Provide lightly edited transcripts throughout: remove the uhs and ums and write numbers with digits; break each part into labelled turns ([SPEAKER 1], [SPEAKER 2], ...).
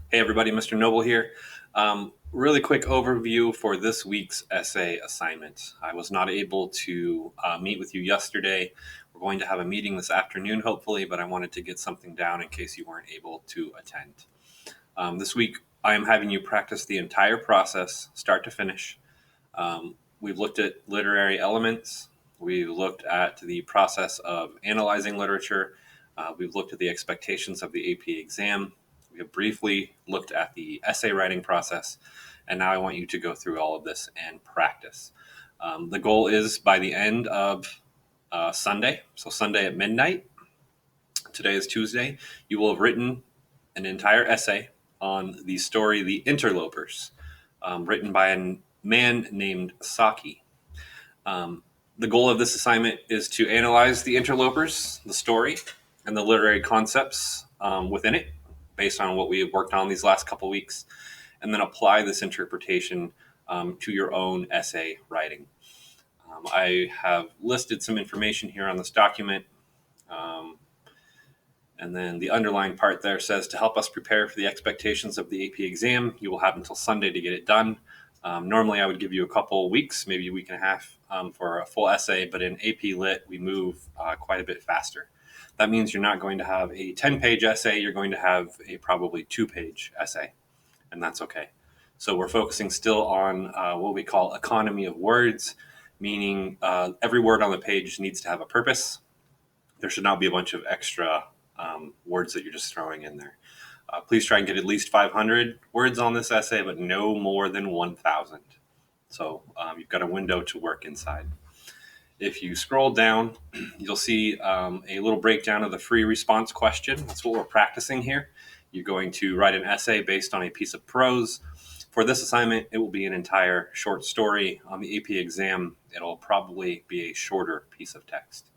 [SPEAKER 1] Hey everybody, Mr. Noble here. Really quick overview for this week's essay assignment. I was not able to meet with you yesterday. We're going to have a meeting this afternoon, hopefully, but I wanted to get something down in case you weren't able to attend. This week, I am having you practice the entire process, start to finish. We've looked at literary elements. We've looked at the process of analyzing literature. We've looked at the expectations of the AP exam. We have briefly looked at the essay writing process, and now I want you to go through all of this and practice. The goal is by the end of Sunday, so Sunday at midnight, today is Tuesday, you will have written an entire essay on the story The Interlopers, written by a man named Saki. The goal of this assignment is to analyze The Interlopers, the story, and the literary concepts within it, based on what we have worked on these last couple weeks, and then apply this interpretation to your own essay writing. I have listed some information here on this document. And then the underlined part there says to help us prepare for the expectations of the AP exam, you will have until Sunday to get it done. Normally, I would give you a couple weeks, maybe a week and a half for a full essay, but in AP Lit, we move quite a bit faster. That means you're not going to have a 10-page essay, you're going to have a probably 2-page essay, and that's okay. So we're focusing still on what we call economy of words, meaning every word on the page needs to have a purpose. There should not be a bunch of extra words that you're just throwing in there. Please try and get at least 500 words on this essay, but no more than 1,000. So you've got a window to work inside. If you scroll down, you'll see a little breakdown of the free response question. That's what we're practicing here. You're going to write an essay based on a piece of prose. For this assignment, it will be an entire short story. On the AP exam, it'll probably be a shorter piece of text.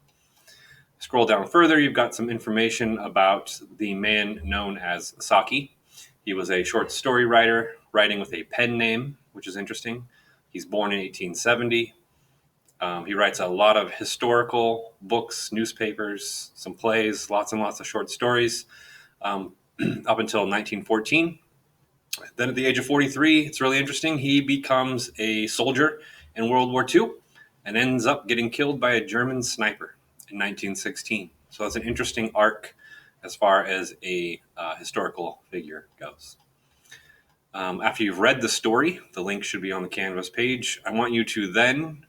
[SPEAKER 1] Scroll down further, you've got some information about the man known as Saki. He was a short story writer, writing with a pen name, which is interesting. He's born in 1870. He writes a lot of historical books, newspapers, some plays, lots and lots of short stories, up until 1914. Then at the age of 43, it's really interesting, he becomes a soldier in World War II and ends up getting killed by a German sniper in 1916. So that's an interesting arc as far as a historical figure goes. After you've read the story, the link should be on the Canvas page. I want you to then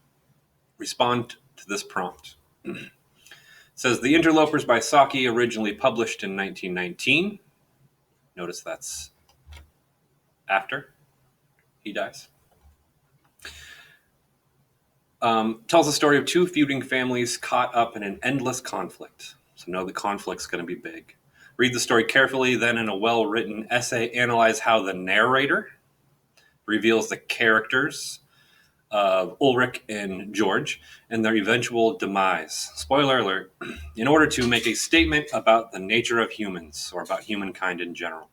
[SPEAKER 1] respond to this prompt. It says, The Interlopers by Saki, originally published in 1919. Notice that's after he dies. Tells the story of two feuding families caught up in an endless conflict. So know the conflict's going to be big. Read the story carefully, then in a well-written essay, analyze how the narrator reveals the characters of Ulrich and George and their eventual demise. Spoiler alert, in order to make a statement about the nature of humans, or about humankind in general.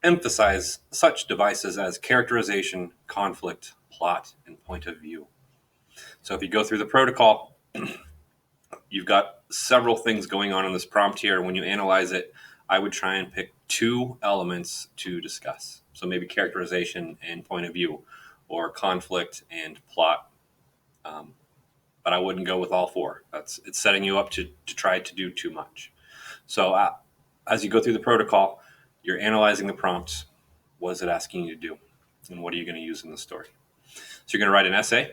[SPEAKER 1] Emphasize such devices as characterization, conflict, plot, and point of view. So if you go through the protocol, you've got several things going on in this prompt here. When you analyze it, I would try and pick 2 elements to discuss. So maybe characterization and point of view, or conflict and plot. But I wouldn't go with all 4. It's setting you up to try to do too much. So as you go through the protocol, you're analyzing the prompt. What is it asking you to do? And what are you going to use in the story? So you're going to write an essay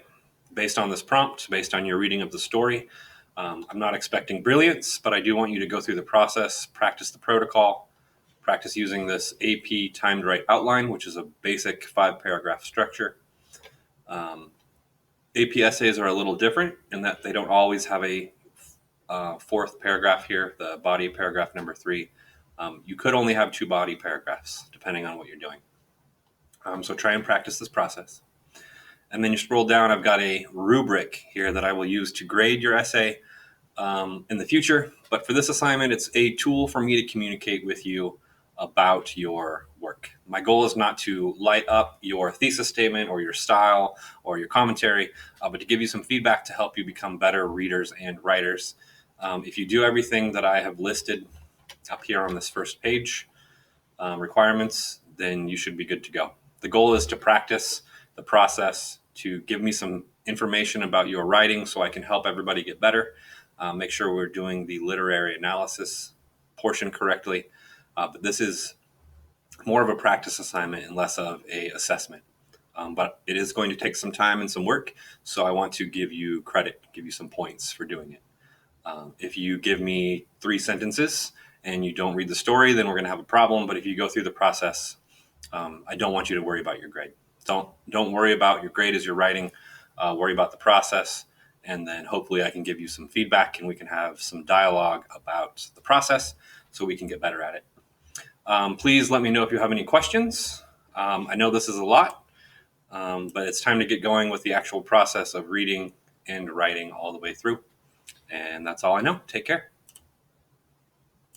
[SPEAKER 1] based on this prompt, based on your reading of the story. I'm not expecting brilliance, but I do want you to go through the process, practice the protocol, practice using this AP timed right outline, which is a basic 5-paragraph structure. AP essays are a little different in that they don't always have a 4th paragraph here, the body paragraph number 3. You could only have 2 body paragraphs, depending on what you're doing. So try and practice this process. And then you scroll down, I've got a rubric here that I will use to grade your essay in the future. But for this assignment, it's a tool for me to communicate with you about your work. My goal is not to light up your thesis statement or your style or your commentary, but to give you some feedback to help you become better readers and writers. If you do everything that I have listed up here on this first page, requirements, then you should be good to go. The goal is to practice the process, to give me some information about your writing so I can help everybody get better, make sure we're doing the literary analysis portion correctly. But this is more of a practice assignment and less of a assessment. But it is going to take some time and some work, so I want to give you credit, give you some points for doing it. If you give me 3 sentences and you don't read the story, then we're going to have a problem. But if you go through the process, I don't want you to worry about your grade. Don't worry about your grade as you're writing. Worry about the process, and then hopefully I can give you some feedback and we can have some dialogue about the process so we can get better at it. Please let me know if you have any questions. I know this is a lot, but it's time to get going with the actual process of reading and writing all the way through. And that's all I know. Take care.